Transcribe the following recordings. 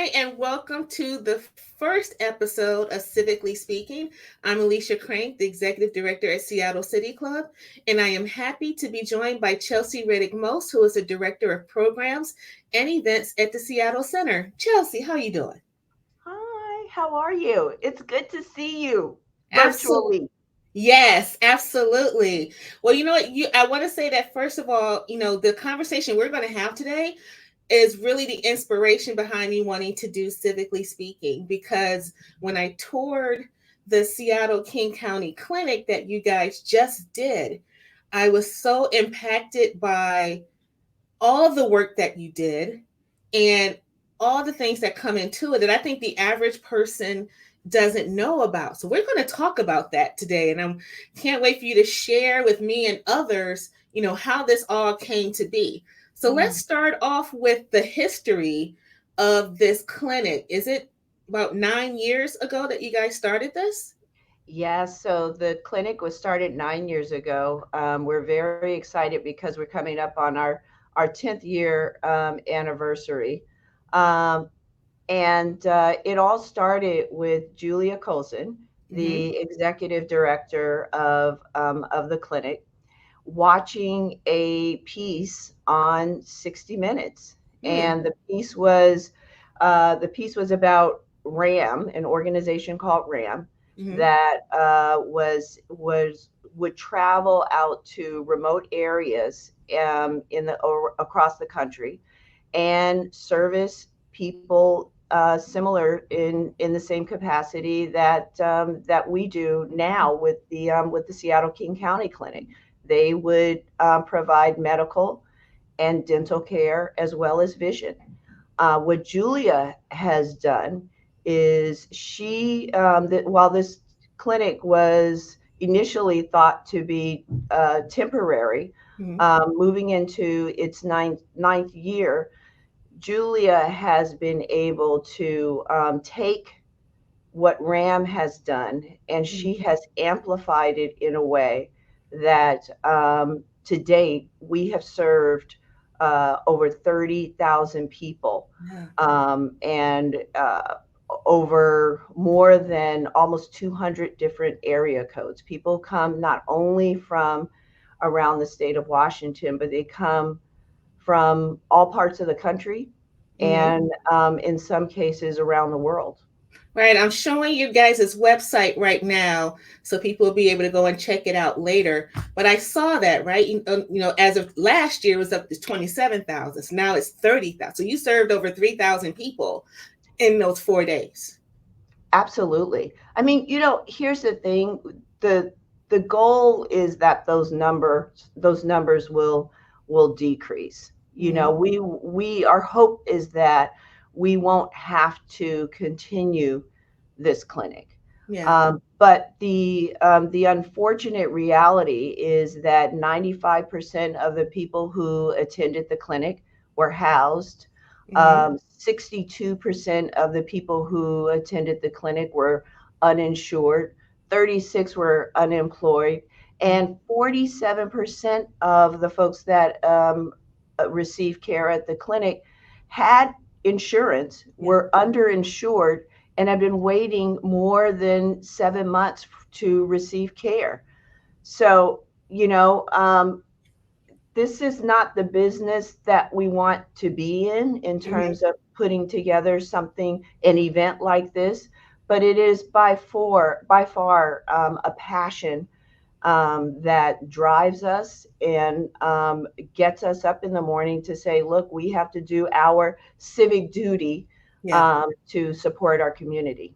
Hi, and welcome to the first episode of Civically Speaking. I'm Alicia Crank, the Executive Director at Seattle City Club, and I am happy to be joined by Chelsea Riddick-Most, who is the Director of Programs and Events at the Seattle Center. Chelsea, how are you doing? Hi, how are you? It's good to see you Absolutely. virtually. Yes, absolutely. Well, you know what? I want to say that first of all, the conversation we're going to have today is really the inspiration behind me wanting to do Civically Speaking, because when I toured the Seattle King County Clinic that you guys just did, I was so impacted by all of the work that you did and all the things that come into it that I think the average person doesn't know about. So we're going to talk about that today, and I can't wait for you to share with me and others, how this all came to be. So let's Mm. start off with the history of this clinic. Is it about 9 years ago that you guys started this? Yes, so the clinic was started 9 years ago. We're very excited because we're coming up on our 10th year anniversary. Um, and it all started with Julia Colson, Mm-hmm. the executive director of the clinic, watching a piece on 60 Minutes, Hmm. and the piece was about RAM, an organization called RAM, Mm-hmm. that was would travel out to remote areas in the or across the country and service people similar in the same capacity that we do now with the Seattle King County Clinic. They would provide medical and dental care as well as vision. What Julia has done is while this clinic was initially thought to be temporary, Mm-hmm. moving into its ninth year, Julia has been able to take what RAM has done, and she has amplified it in a way that to date we have served over 30,000 people, Yeah. and over more than almost 200 different area codes. People come not only from around the state of Washington, but they come from all parts of the country Mm-hmm. and in some cases around the world. Right. I'm showing you guys' website right now so people will be able to go and check it out later. But I saw that, right? As of last year, it was up to 27,000. So now it's 30,000. So you served over 3,000 people in those 4 days. Absolutely. I mean, here's the thing. The goal is that those numbers will decrease. Mm-hmm. We our hope is that we won't have to continue this clinic. Yeah. But the unfortunate reality is that 95% of the people who attended the clinic were housed. Mm-hmm. 62% of the people who attended the clinic were uninsured, 36 were unemployed, and 47% of the folks that received care at the clinic had insurance, Yeah. were underinsured, and have been waiting more than 7 months to receive care. So, this is not the business that we want to be in Mm-hmm. terms of putting together an event like this, but it is by far a passion that drives us and gets us up in the morning to say, look, we have to do our civic duty Yeah. to support our community.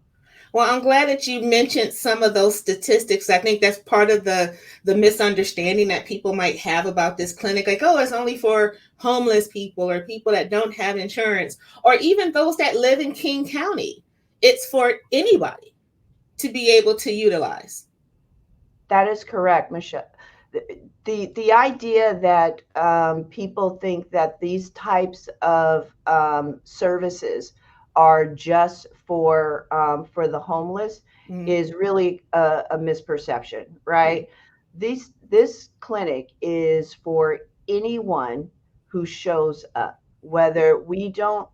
Well, I'm glad that you mentioned some of those statistics. I think that's part of the misunderstanding that people might have about this clinic. Like, oh, it's only for homeless people or people that don't have insurance, or even those that live in King County. It's for anybody to be able to utilize. That is correct, Michelle. The idea that people think that these types of services are just for the homeless Mm-hmm. is really a misperception, Yeah. right? This clinic is for anyone who shows up. whether we don't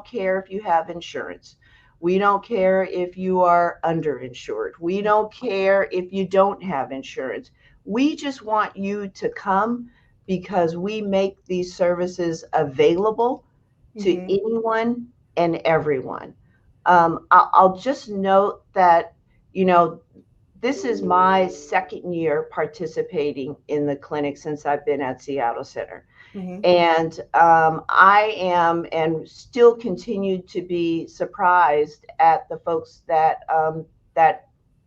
care if you have insurance. We don't care if you are underinsured. We don't care if you don't have insurance. We just want you to come because we make these services available to Mm-hmm. anyone and everyone. I'll just note that, you know, this is my second year participating in the clinic since I've been at Seattle Center. Mm-hmm. And I am and still continue to be surprised at the folks that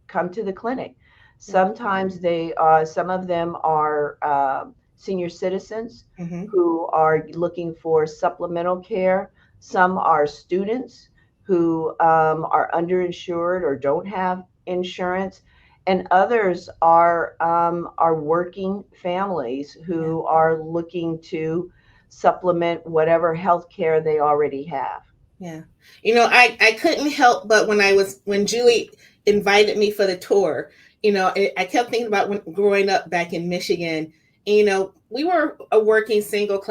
come to the clinic. Yeah. Sometimes some of them are senior citizens Mm-hmm. who are looking for supplemental care. Some are students who are underinsured or don't have insurance, and others are working families Yeah. who are looking to supplement whatever health care they already have. Yeah. I couldn't help but when Julie invited me for the tour, I kept thinking about when growing up back in Michigan, and, we were a working single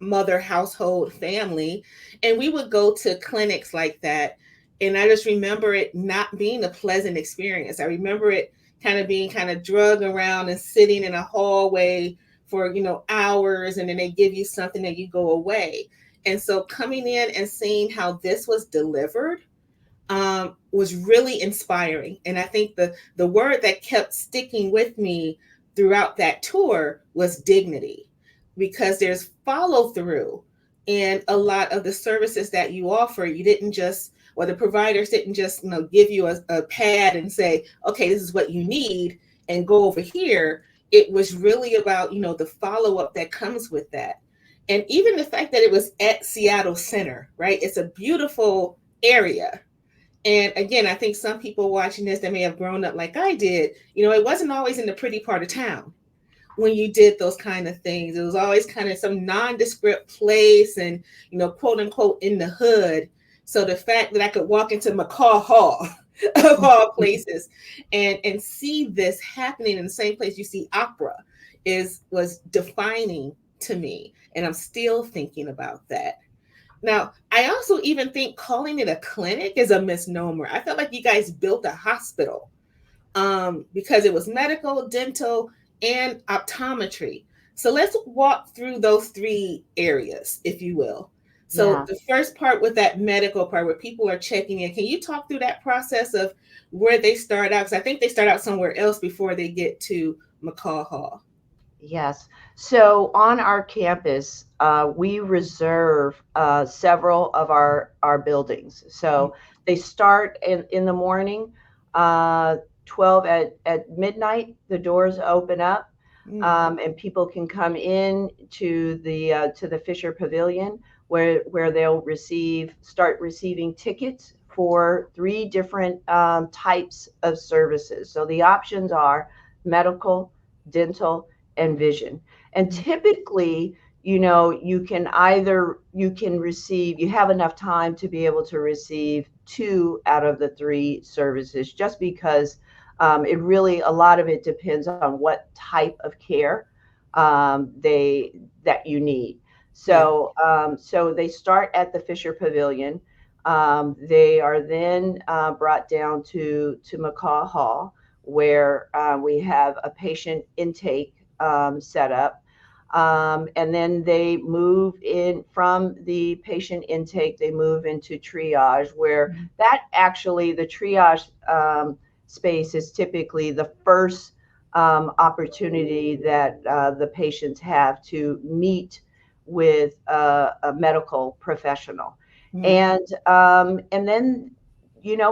mother household family, and we would go to clinics like that. And I just remember it not being a pleasant experience. I remember it kind of being kind of drug around and sitting in a hallway for, hours, and then they give you something and you go away. And so coming in and seeing how this was delivered was really inspiring. And I think the word that kept sticking with me throughout that tour was dignity, because there's follow through, and a lot of the services that you offer, you didn't just, or the providers didn't just, give you a pad and say, okay, this is what you need, and go over here. It was really about, the follow up that comes with that. And even the fact that it was at Seattle Center, right? It's a beautiful area. And again, I think some people watching this that may have grown up like I did, it wasn't always in the pretty part of town when you did those kind of things. It was always kind of some nondescript place and, quote unquote, in the hood. So the fact that I could walk into McCaw Hall of all places and see this happening in the same place you see opera was defining to me. And I'm still thinking about that. Now, I also even think calling it a clinic is a misnomer. I felt like you guys built a hospital, because it was medical, dental, and optometry. So let's walk through those three areas, if you will. So Yeah. the first part with that medical part where people are checking in, can you talk through that process of where they start out? Because I think they start out somewhere else before they get to McCaw Hall. Yes. So on our campus, we reserve several of our buildings. So they start in the morning, 12 at midnight, the doors open up, Mm-hmm. and people can come in to the Fisher Pavilion where they'll start receiving tickets for three different types of services. So the options are medical, dental, and vision. And typically, you have enough time to be able to receive two out of the three services, just because a lot of it depends on what type of care that you need. Yeah. So they start at the Fisher Pavilion. They are then brought down to McCaw Hall, where we have a patient intake set up. And then they move in from the patient intake, they move into triage, where the triage space is typically the first opportunity that the patients have to meet with a medical professional. Mm-hmm. And then,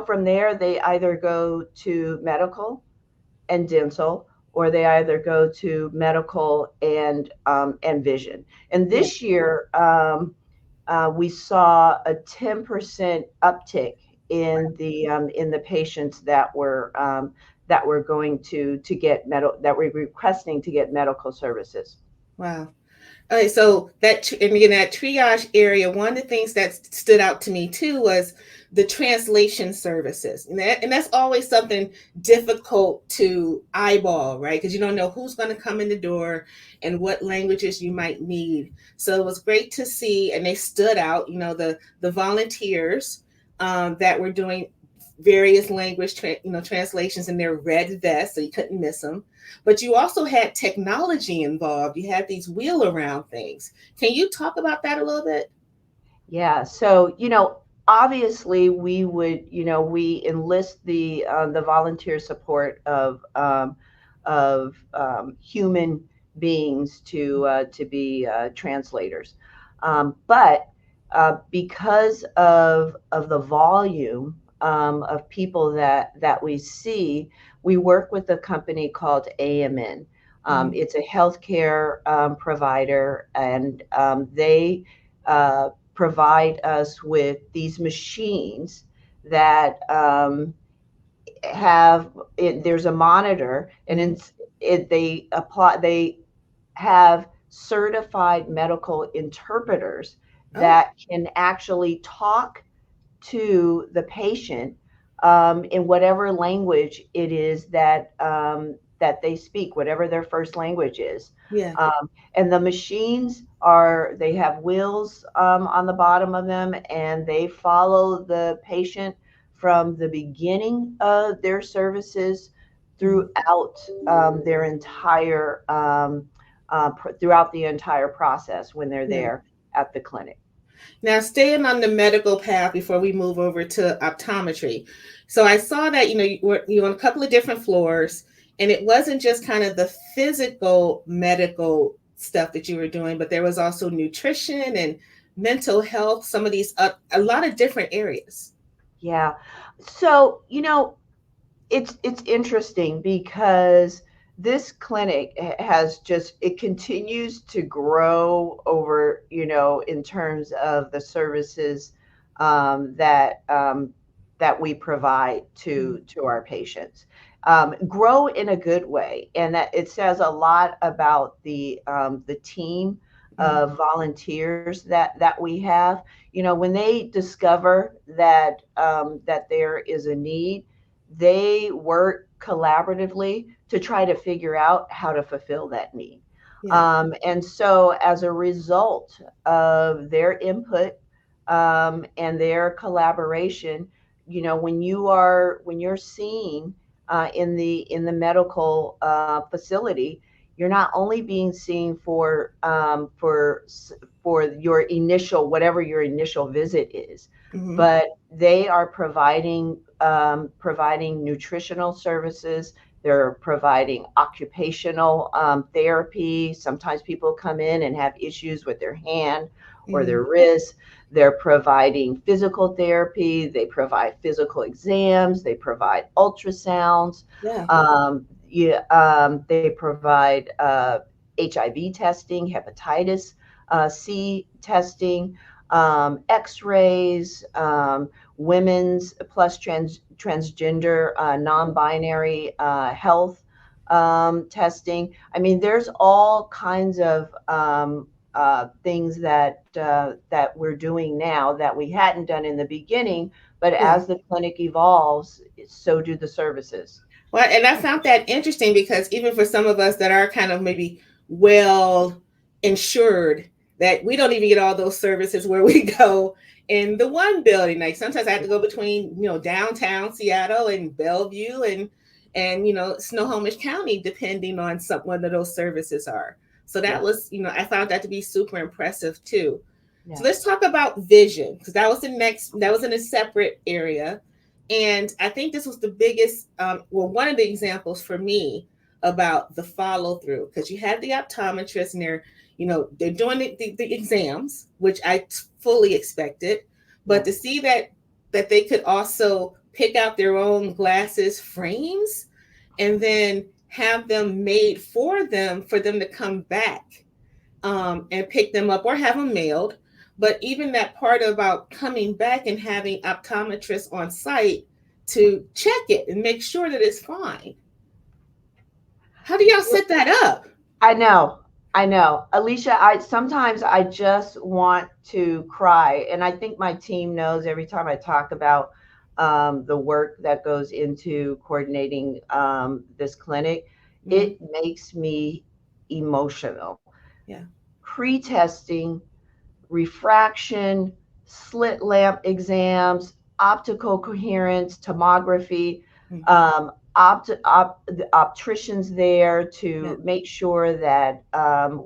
from there, they either go to medical and dental, or they either go to medical and vision. And Yeah. this year, we saw a 10% uptick in the patients that were going to get that were requesting to get medical services. Wow. Okay, so and again, that triage area, one of the things that stood out to me too was the translation services, and that's always something difficult to eyeball, right? Because you don't know who's going to come in the door and what languages you might need. So it was great to see, and they stood out. The volunteers that were doing various translations in their red vests, so you couldn't miss them. But you also had technology involved. You had these wheel around things. Can you talk about that a little bit? Yeah. So, obviously we enlist the volunteer support of human beings to be translators. But because of the volume of people that we see, we work with a company called AMN. Mm-hmm. It's a healthcare provider, and they provide us with these machines that there's a monitor, and Mm-hmm. they have certified medical interpreters Oh, that can actually talk to the patient in whatever language it is that they speak, whatever their first language is. yeah. And the machines they have wheels on the bottom of them, and they follow the patient from the beginning of their services Mm-hmm. throughout their entire throughout the entire process when they're Yeah. there at the clinic. Now, staying on the medical path before we move over to optometry. So I saw that you were on a couple of different floors, and it wasn't just kind of the physical medical stuff that you were doing, but there was also nutrition and mental health. Some of these a lot of different areas. Yeah. So, it's interesting because this clinic has just it continues to grow over, in terms of the services that we provide Mm-hmm. to our patients. Grow in a good way, and that it says a lot about the team Mm-hmm. of volunteers that we have. When they discover that there is a need, they work collaboratively to try to figure out how to fulfill that need. Yeah. And so, as a result of their input and their collaboration, when you're seen in the medical facility, you're not only being seen for your initial whatever your initial visit is, Mm-hmm. but they are providing nutritional services. They're providing occupational therapy. Sometimes people come in and have issues with their hand or Mm-hmm. their wrist. They're providing physical therapy. They provide physical exams. They provide ultrasounds. Yeah. They provide HIV testing, hepatitis C testing, X-rays, women's plus transgender, non-binary health testing. I mean, there's all kinds of things that we're doing now that we hadn't done in the beginning. But Yeah. as the clinic evolves, so do the services. Well, and I found that interesting because even for some of us that are kind of maybe well insured, that we don't even get all those services where we go in the one building. Like sometimes I have to go between downtown Seattle and Bellevue and Snohomish County, depending on one of those services are. So that Yeah, was I found that to be super impressive too. So yeah, let's talk about vision, because that was in a separate area. And I think this was the biggest, one of the examples for me about the follow through, because you had the optometrist and they're doing the exams, which I fully expected, yeah. but to see that they could also pick out their own glasses frames and then have them made for them to come back and pick them up or have them mailed. But even that part about coming back and having optometrists on site to check it and make sure that it's fine. How do y'all set that up? I know. I know, Alicia. I sometimes I just want to cry, and I think my team knows every time I talk about the work that goes into coordinating this clinic. Hmm. It makes me emotional. Yeah. Pre-testing, refraction, slit lamp exams, optical coherence, tomography, Hmm. the opticians there Yeah. to make sure that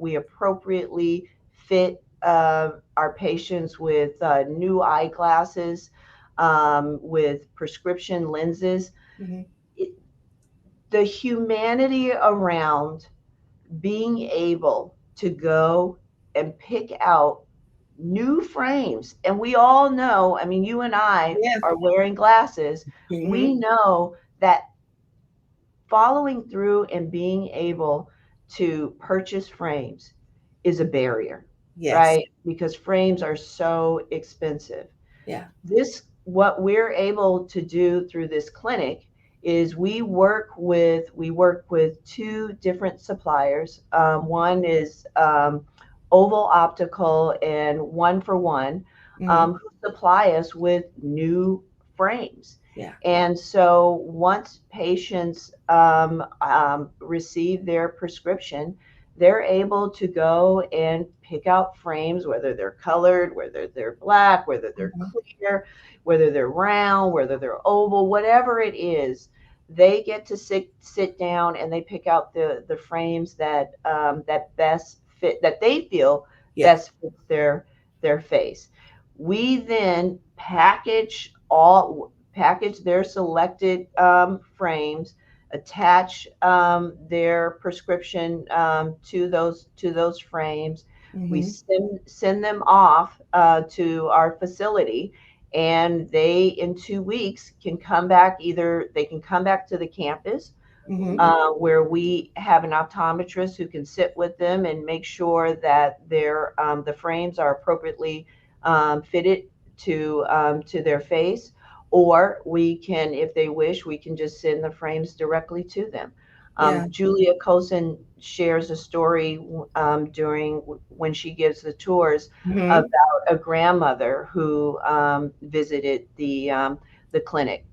we appropriately fit our patients with new eyeglasses, with prescription lenses. Hmm. It, the humanity around being able to go and pick out new frames. And we all know, I mean, you and I Yeah. are wearing glasses. We Hmm. know that following through and being able to purchase frames is a barrier, Yes. right? Because frames are so expensive. Yeah. This what we're able to do through this clinic is we work with two different suppliers. One is Oval Optical and One for One, Hmm. who supply us with new frames. Yeah. And so once patients receive their prescription, they're able to go and pick out frames, whether they're colored, whether they're black, whether they're Hmm. clear, whether they're round, whether they're oval, whatever it is. They get to sit down and they pick out the frames that best fit, that they feel Yeah. best fits their face. We then package their selected frames, attach their prescription to those frames. We Hmm. send them off to our facility, and they in 2 weeks can come back. Either they can come back to the campus, Hmm. where we have an optometrist who can sit with them and make sure that the frames are appropriately fitted to their face. Or we can, if they wish, we can just send the frames directly to them. Yeah. Julia Cosin shares a story during when she gives the tours Hmm. about a grandmother who visited the clinic,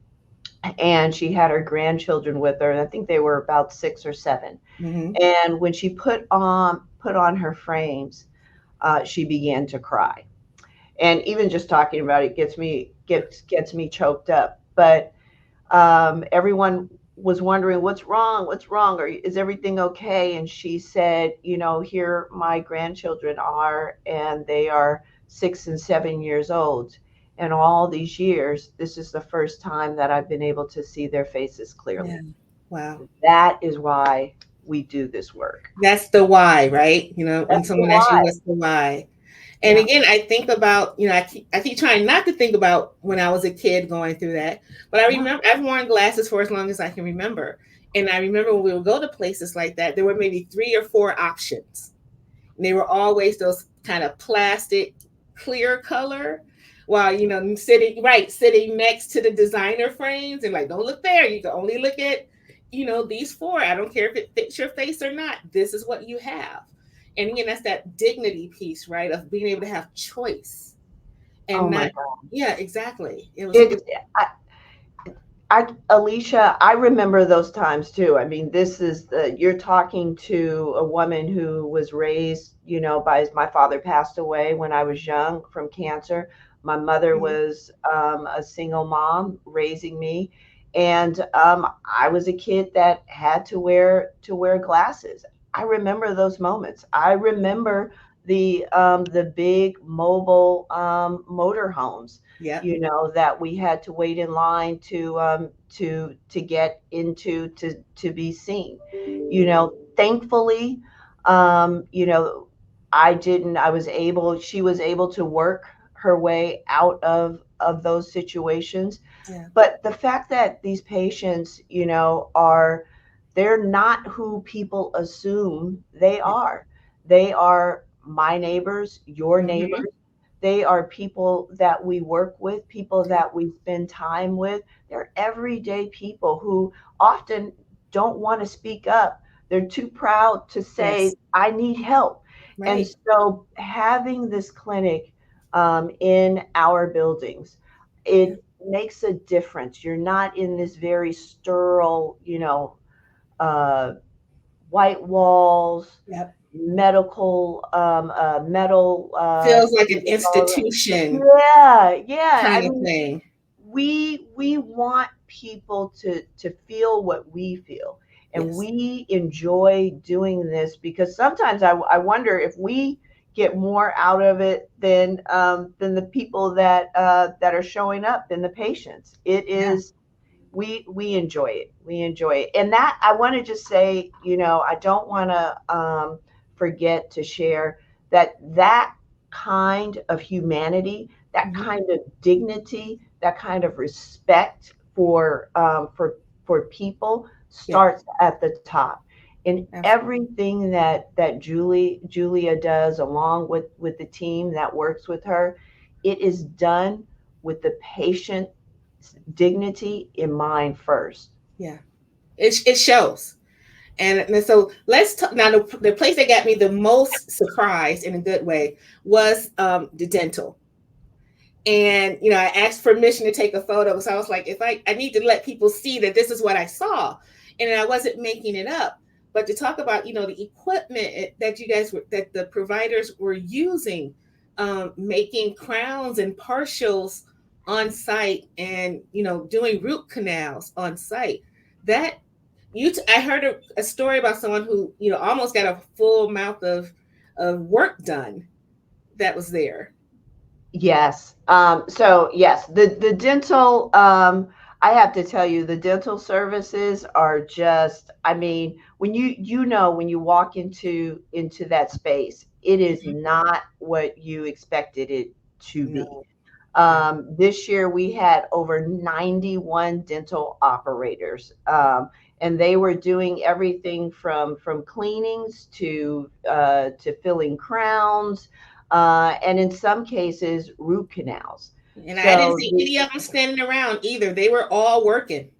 and she had her grandchildren with her. And I think they were about 6 or 7. Hmm. And when she put on her frames, she began to cry. And even just talking about it gets me choked up. But everyone was wondering what's wrong, or is everything okay? And she said, here my grandchildren are, and they are 6 and 7 years old. And all these years, this is the first time that I've been able to see their faces Yeah. clearly. Wow. That is why we do this work. That's the why, right? When That's the someone asks you why. what's the why. And Yeah. again, I think about, I keep trying not to think about when I was a kid going through that. But I Yeah. remember I've worn glasses for as long as I can remember. And I remember when we would go to places like that, there were maybe three or four options. And they were always those kind of plastic clear color, while sitting next to the designer frames, and like, don't look there, you can only look at these four. I don't care if it fits your face or not, this is what you have. And again, that's that dignity piece, right, of being able to have choice Oh and my not. God. Yeah, exactly. it was It, it, Alicia, I remember those times too. I mean, you're talking to a woman who was raised, by my father passed away when I was young from cancer. My mother Mhm. was a single mom raising me, and I was a kid that had to wear glasses. I remember those moments. I remember the big mobile motorhomes, Yep. that we had to wait in line to get into to be seen. Thankfully, um, you know, she was able to work her way out of those situations. Yeah. But the fact that these patients, they're not who people assume they Yeah. are. They are my neighbors, your Hmm. neighbors. They are people that we work with, people Yeah. that we spend time with. They're everyday people who often don't want to speak up. They're too proud to say, Yes. I need help. And Right. so having this clinic in our buildings, Yeah. it makes a difference. You're not in this very sterile, uh, white walls, Yep. metal Feels like an things all around. institution Yeah, yeah. I kind of mean, thing. we want people to feel what we feel, and Yes. we enjoy doing this because sometimes I wonder if we get more out of it than the people that are showing up, than the patients. It Yeah. is, we enjoy it. We enjoy it. And that, I want to just say, I don't want to forget to share that kind of humanity, that Hmm. kind of dignity, that kind of respect for people Yeah. starts at the top. And Absolutely. everything that Julia does, along with the team that works with her, it is done with the patient dignity in mind first. Yeah. It shows. And so let's talk now. The place that got me the most surprised in a good way was the dental. And I asked permission to take a photo, so I was like, if I need to let people see that this is what I saw, and I wasn't making it up. But to talk about the equipment that you guys were that the providers were using, making crowns and partials on site, and doing root canals on site. That I heard a story about someone who almost got a full mouth of work done that was there. Yes. So yes, the dental. I have to tell you, the dental services are just. I mean, when when you walk into that space, it is Mhm. not what you expected it to be. No. Yeah. This year we had over 91 dental operators, and they were doing everything from cleanings to filling crowns, and in some cases root canals. And I didn't So see any of them standing around either. They were all working.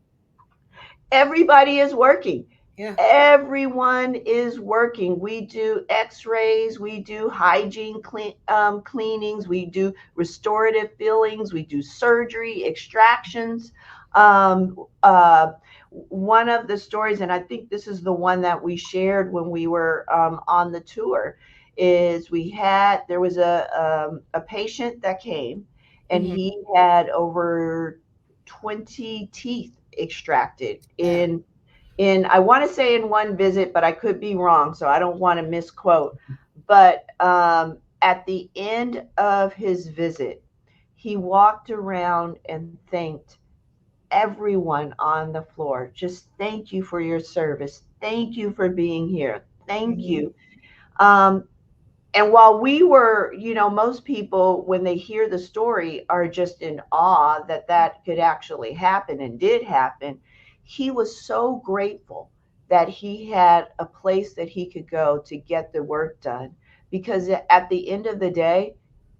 everybody is working. Yeah. Everyone is working. We do x-rays, we do hygiene cleanings, we do restorative fillings, we do surgery, extractions. um, uh, One of the stories, and I think this is the one that we shared when we were on the tour, is there was a patient that came, and Hmm. he had over 20 teeth extracted Yeah. in I want to say in one visit, but I could be wrong, so I don't want to misquote. But at the end of his visit, he walked around and thanked everyone on the floor. Just thank you for your service. Thank you for being here. Thank Hmm. you. Um, and while we were, most people, when they hear the story, are just in awe that that could actually happen and did happen, he was so grateful that he had a place that he could go to get the work done. Because at the end of the day,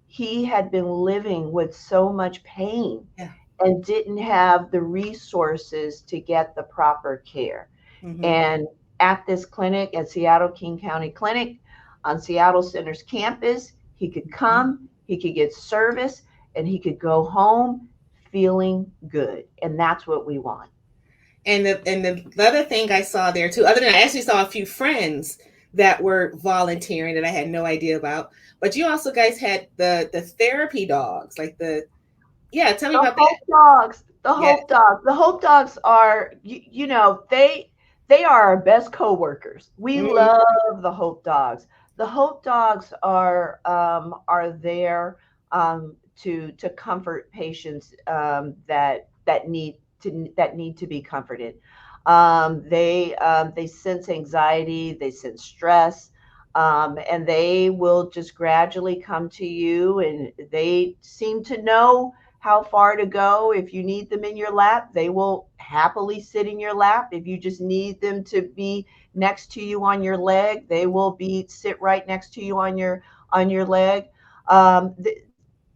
he had been living with so much pain Yeah. and didn't have the resources to get the proper care. Hmm. And at this clinic, at Seattle King County Clinic on Seattle Center's campus, he could come, he could get service, and he could go home feeling good. And that's what we want. And the other thing I saw there too, other than I actually saw a few friends that were volunteering that I had no idea about. But you also guys had the therapy dogs, like the yeah. Tell me The about that. Hope Dogs, the Yeah. Hope Dogs, the Hope Dogs are, they are our best coworkers. We Hmm. love the Hope Dogs. The Hope Dogs are there to comfort patients that need to be comforted. They sense anxiety, they sense stress. And they will just gradually come to you, and they seem to know how far to go. If you need them in your lap, they will happily sit in your lap. If you just need them to be next to you on your leg, they will be sit right next to you on your leg.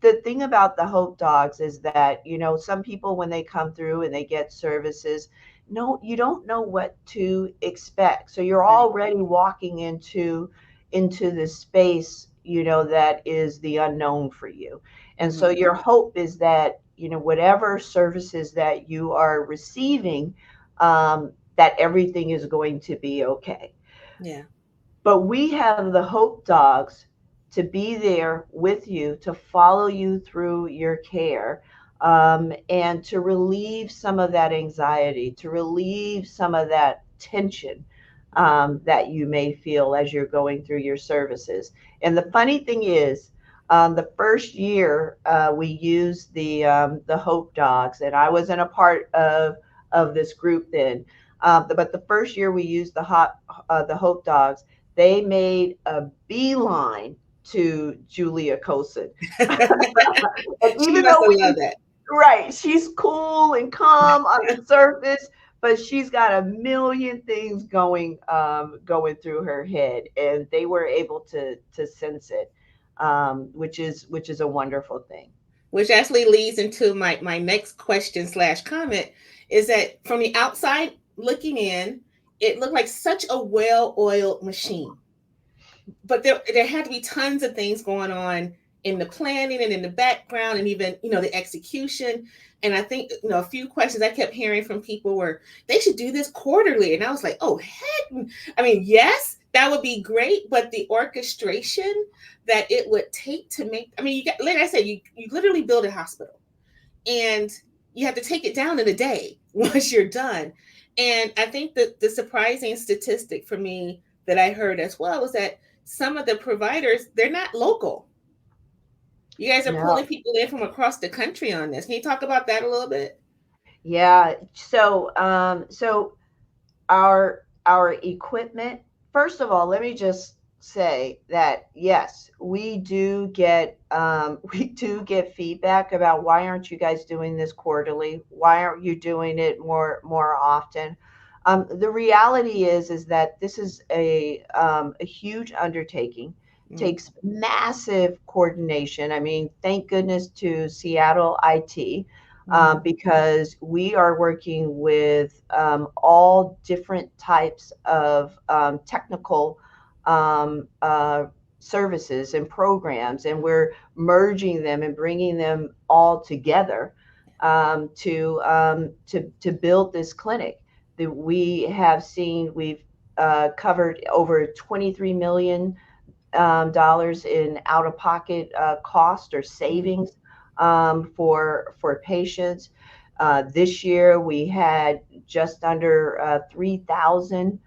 The thing about the Hope Dogs is that, some people, when they come through and they get services, no, you don't know what to expect. So you're Right. already walking into this space, that is the unknown for you. And so Hmm. your hope is that, whatever services that you are receiving, that everything is going to be okay. Yeah. But we have the hope dogs to be there with you, to follow you through your care, and to relieve some of that anxiety, to relieve some of that tension, Right. that you may feel as you're going through your services. And the funny thing is, the first year we used the Hope Dogs, and I wasn't a part of this group then. But the first year we used the Hope Dogs, they made a beeline to Julia Cosin. And She even must though have loved that. right, she's cool and calm on the surface, but she's got a million things going through her head, and they were able to sense it, which is a wonderful thing. Which actually leads into my next question slash comment is that from the outside looking in, it looked like such a well-oiled machine. But there had to be tons of things going on in the planning and in the background and even the execution. And I think a few questions I kept hearing from people were they should do this quarterly, and I was like, oh heck, I mean, yes, that would be great, but the orchestration that it would take to make, I mean, you got, like I said, you literally build a hospital, and you have to take it down in a day once you're done. And I think that the surprising statistic for me that I heard as well was that some of the providers, they're not local. You guys are No. pulling people in from across the country on this. Can you talk about that a little bit? Yeah. So our equipment, first of all, let me just say that yes, we do get feedback about, why aren't you guys doing this quarterly, why aren't you doing it more often. The reality is that this is a huge undertaking, Mm-hmm. takes massive coordination. I mean, thank goodness to Seattle IT, Mm-hmm. because we are working with all different types of technical um, uh, services and programs, and we're merging them and bringing them all together, to build this clinic. That we have seen, we've covered over 23 million dollars in out-of-pocket cost or Mm-hmm. savings, for patients. This year we had just under 3,000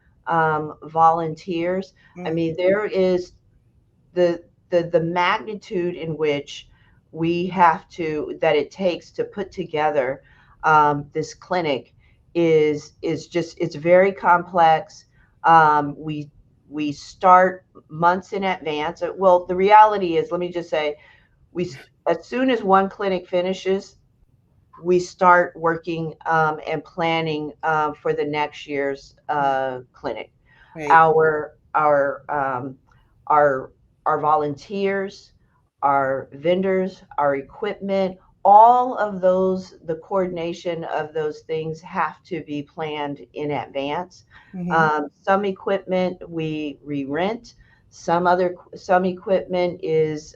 volunteers. I Mm-hmm. mean, there is the magnitude in which we have to that it takes to put together this clinic is just, it's very complex. We start months in advance. Well, the reality is, let me just say, we as soon as one clinic finishes, we start working and planning for the next year's clinic. Right. Our our um, our our volunteers, our vendors, our equipment, all of those, the coordination of those things have to be planned in advance. Mm-hmm. Some equipment we rent. Some equipment is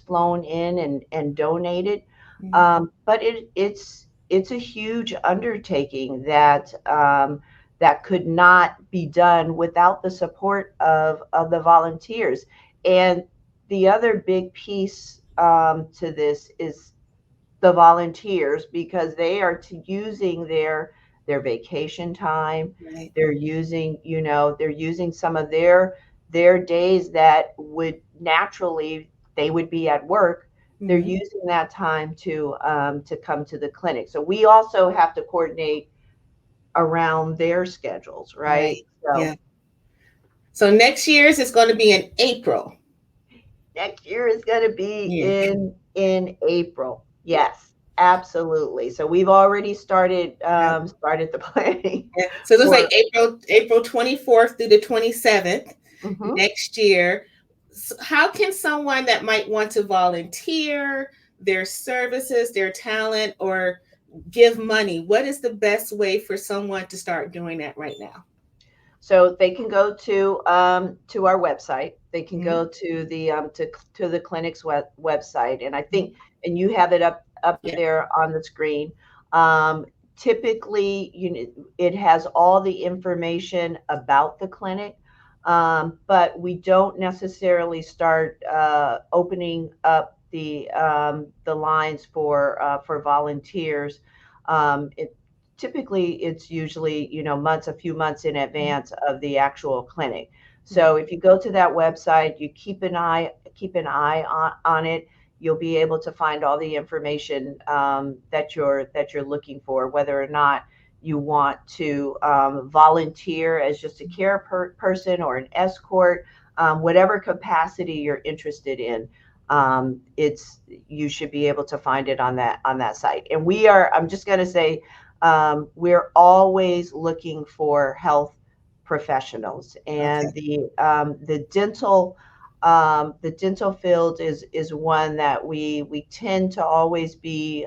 flown in and donated. Mm-hmm. But it's a huge undertaking that could not be done without the support of the volunteers. And the other big piece to this is the volunteers, because they are using their vacation time. Right. They're using some of their days that would naturally, they would be at work. They're Mm-hmm. using that time to come to the clinic. So we also have to coordinate around their schedules, right? Right. So Yeah. So next year's is going to be in April. next year is going to be Yeah. in April. Yeah. Yes, absolutely. So we've already Yeah. started the planning Yeah. So it looks like for. April 24th through the 27th Mhm. next year. How can someone that might want to volunteer their services, their talent, or give money, what is the best way for someone to start doing that right now? So they can go to our website. They can Mm-hmm. go to the clinic's website, and I Mm-hmm. think, and you have it up Yeah. there on the screen. Um, Typically, it has all the information about the clinic, but we don't necessarily start opening up the lines for volunteers. It typically it's usually months, a few months in Mhm. advance of the actual clinic. Yeah. So if you go to that website, you keep an eye on it, you'll be able to find all the information that you're looking for, whether or not you want to volunteer as just a care person or an escort, whatever capacity you're interested in. It's You should be able to find it on that site. And I'm just going to say, we're always looking for health professionals, Okay. and the dental field is one that we tend to always be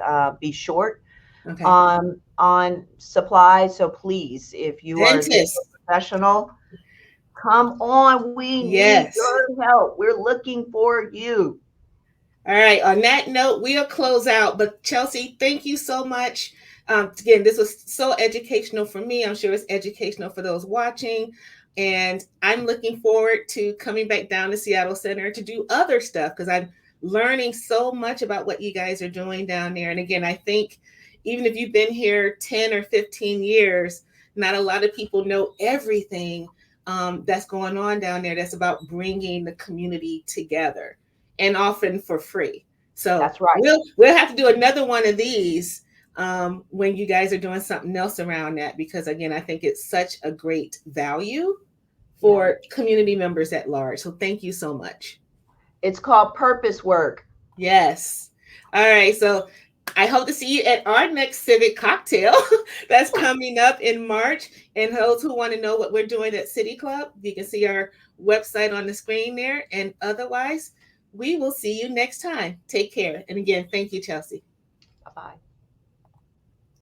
short Okay. on supplies. So please, if you are a dental Dentist. professional, come on, we need Yes. your help. We're looking for you. All right. On that note, we'll close out. But Chelsea, thank you so much. Again, this was so educational for me. I'm sure it's educational for those watching. And I'm looking forward to coming back down to Seattle Center to do other stuff because I'm learning so much about what you guys are doing down there. And again, I think even if you've been here 10 or 15 years, not a lot of people know everything that's going on down there that's about bringing the community together and often for free. So That's right. we'll have to do another one of these when you guys are doing something else around that because again, I think it's such a great value Yeah. for community members at large. So thank you so much. It's called purpose work. Yes. All right. So I hope to see you at our next civic cocktail that's coming up in March. And those who want to know what we're doing at City Club, you can see our website on the screen there. And otherwise, we will see you next time. Take care. And again, thank you, Chelsea. Bye bye.